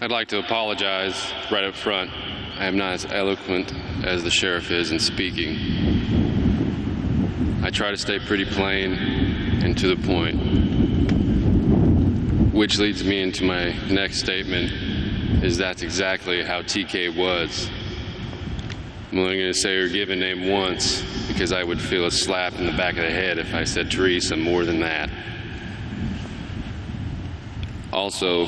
I'd like to apologize right up front. I am not as eloquent as the sheriff is in speaking. I try to stay pretty plain and to the point, which leads me into my next statement, is that's exactly how TK was. I'm only going to say her given name once because I would feel a slap in the back of the head if I said Theresa more than that. Also,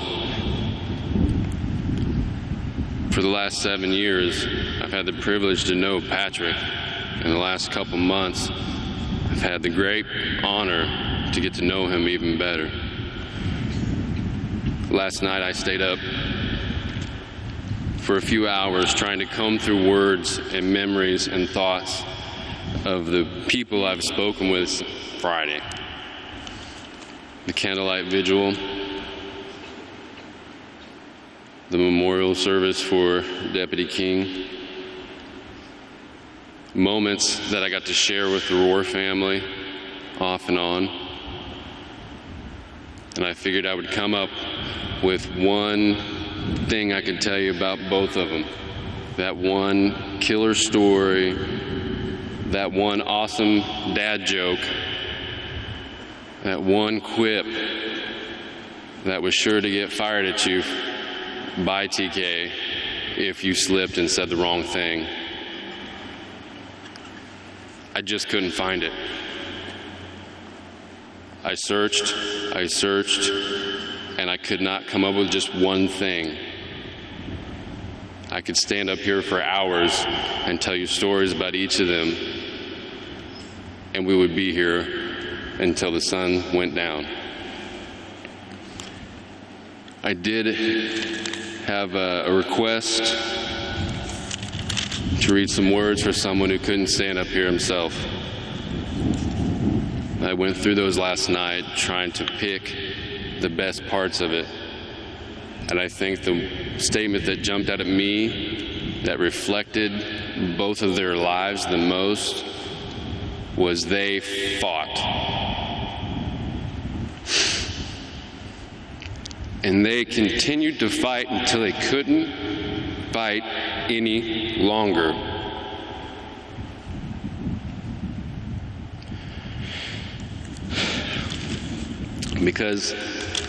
for the last 7 years, I've had the privilege to know Patrick. In the last couple months, I've had the great honor to get to know him even better. Last night I stayed up for a few hours trying to comb through words and memories and thoughts of the people I've spoken with Friday. The candlelight vigil, the memorial service for Deputy King, moments that I got to share with the Rohrer family off and on. And I figured I would come up with one thing I could tell you about both of them. That one killer story, that one awesome dad joke, that one quip that was sure to get fired at you by TK if you slipped and said the wrong thing. I just couldn't find it. I searched, and I could not come up with just one thing. I could stand up here for hours and tell you stories about each of them, and we would be here until the sun went down. I did have a request to read some words for someone who couldn't stand up here himself. I went through those last night trying to pick the best parts of it. And I think the statement that jumped out at me that reflected both of their lives the most was they fought. And they continued to fight until they couldn't fight any longer. Because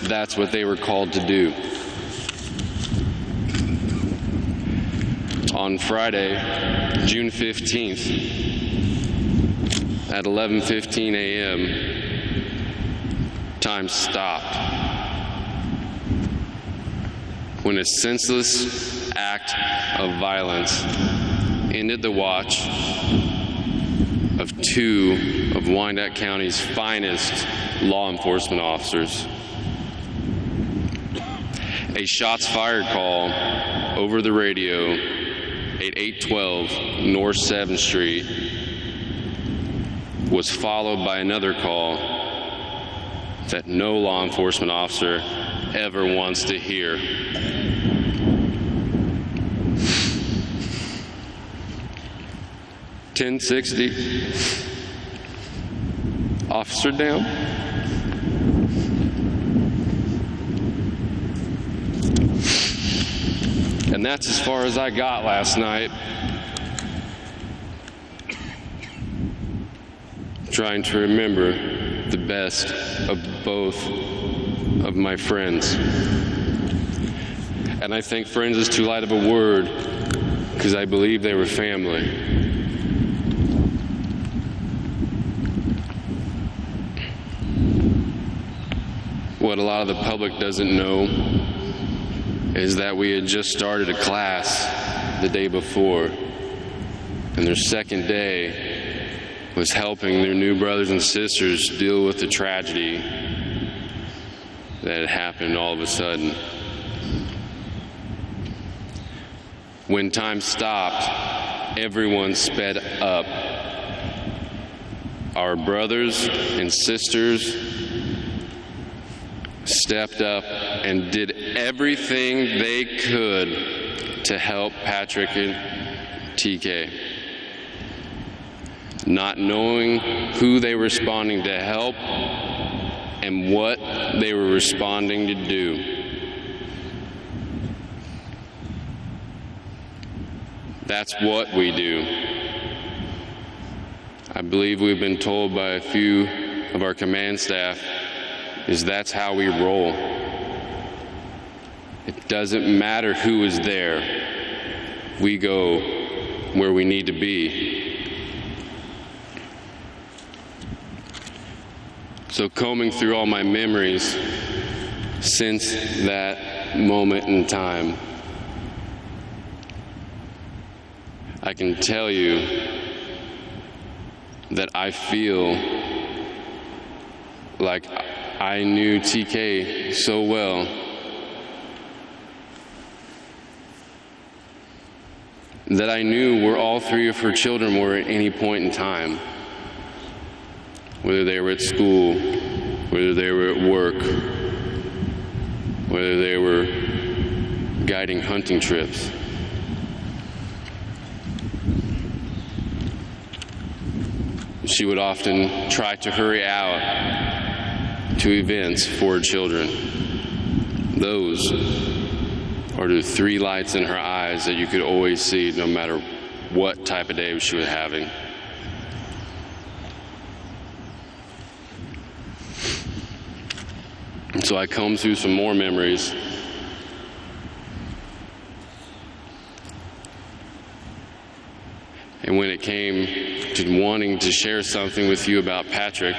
that's what they were called to do. On Friday, June 15th, at 11:15 a.m., time stopped when a senseless act of violence ended the watch of two of Wyandotte County's finest law enforcement officers. A shots fired call over the radio at 812 North 7th Street was followed by another call that no law enforcement officer ever wants to hear. .1060, officer down. And that's as far as I got last night. Trying to remember the best of both of my friends. And I think friends is too light of a word because I believe they were family. What a lot of the public doesn't know is that we had just started a class the day before, and their second day was helping their new brothers and sisters deal with the tragedy that had happened all of a sudden. When time stopped, everyone sped up. Our brothers and sisters stepped up and did everything they could to help Patrick and TK. Not knowing who they were responding to help and what they were responding to do. That's what we do. I believe we've been told by a few of our command staff is that's how we roll. It doesn't matter who is there. We go where we need to be. So combing through all my memories since that moment in time, I can tell you that I feel like I knew TK so well that I knew where all three of her children were at any point in time, whether they were at school, whether they were at work, whether they were guiding hunting trips. She would often try to hurry out to events for her children. Those are the three lights in her eyes that you could always see no matter what type of day she was having. And so I combed through some more memories. And when it came to wanting to share something with you about Patrick,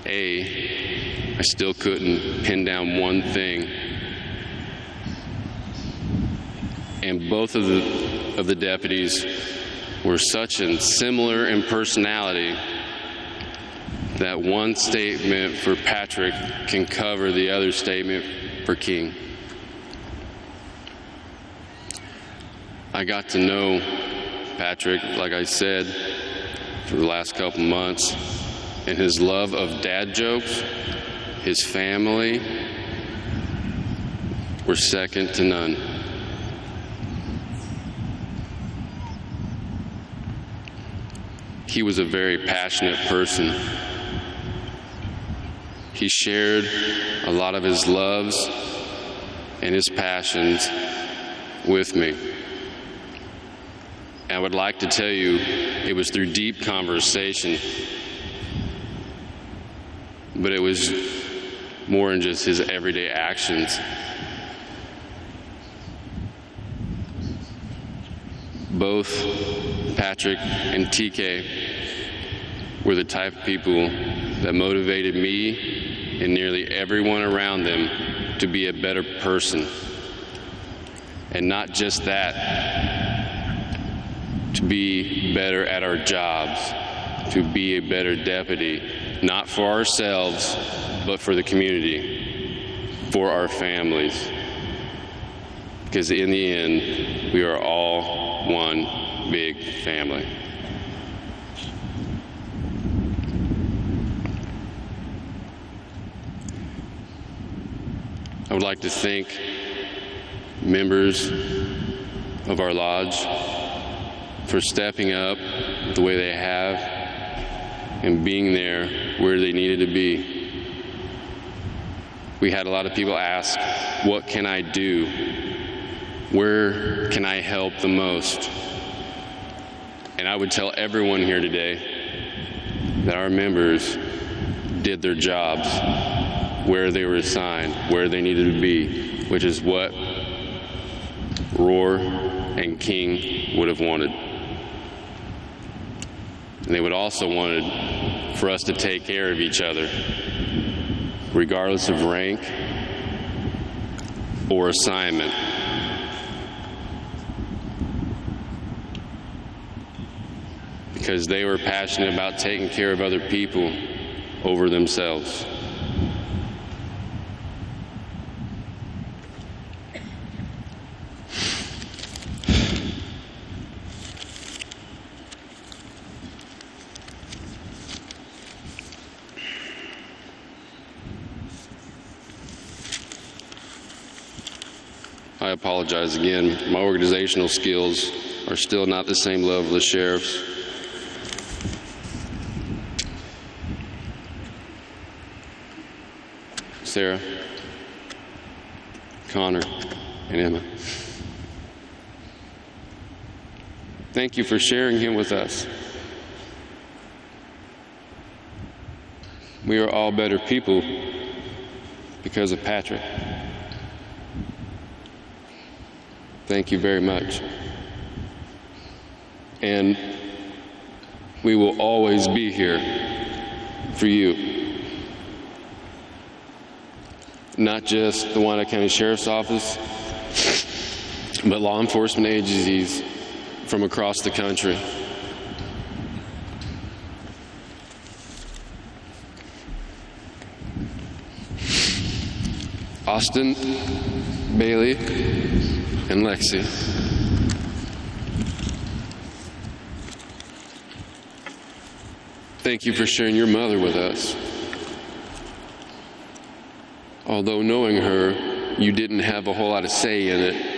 I still couldn't pin down one thing. And both of the deputies were such and similar in personality that one statement for Patrick can cover the other statement for King. I got to know Patrick, like I said, for the last couple months, and his love of dad jokes, his family, were second to none. He was a very passionate person. He shared a lot of his loves and his passions with me. I would like to tell you it was through deep conversation, but it was more than just his everyday actions. Both Patrick and TK were the type of people that motivated me and nearly everyone around them to be a better person. And not just that, to be better at our jobs, to be a better deputy, not for ourselves, but for the community, for our families. Because in the end, we are all one big family. I would like to thank members of our lodge for stepping up the way they have and being there where they needed to be. We had a lot of people ask, what can I do? Where can I help the most? And I would tell everyone here today that our members did their jobs where they were assigned, where they needed to be, which is what Rohrer and King would have wanted. And they would also wanted for us to take care of each other, regardless of rank or assignment. Because they were passionate about taking care of other people over themselves. I apologize again. My organizational skills are still not the same level as sheriff's. Sarah, Connor, and Emma. Thank you for sharing him with us. We are all better people because of Patrick. Thank you very much. And we will always be here for you. Not just the Wyandotte County Sheriff's Office, but law enforcement agencies from across the country. Austin, Bailey, and Lexi. Thank you for sharing your mother with us. Although knowing her, you didn't have a whole lot of say in it.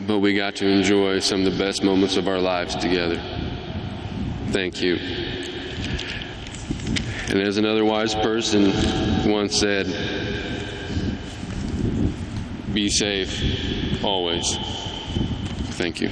But we got to enjoy some of the best moments of our lives together. Thank you. And as another wise person once said, be safe, always. Thank you.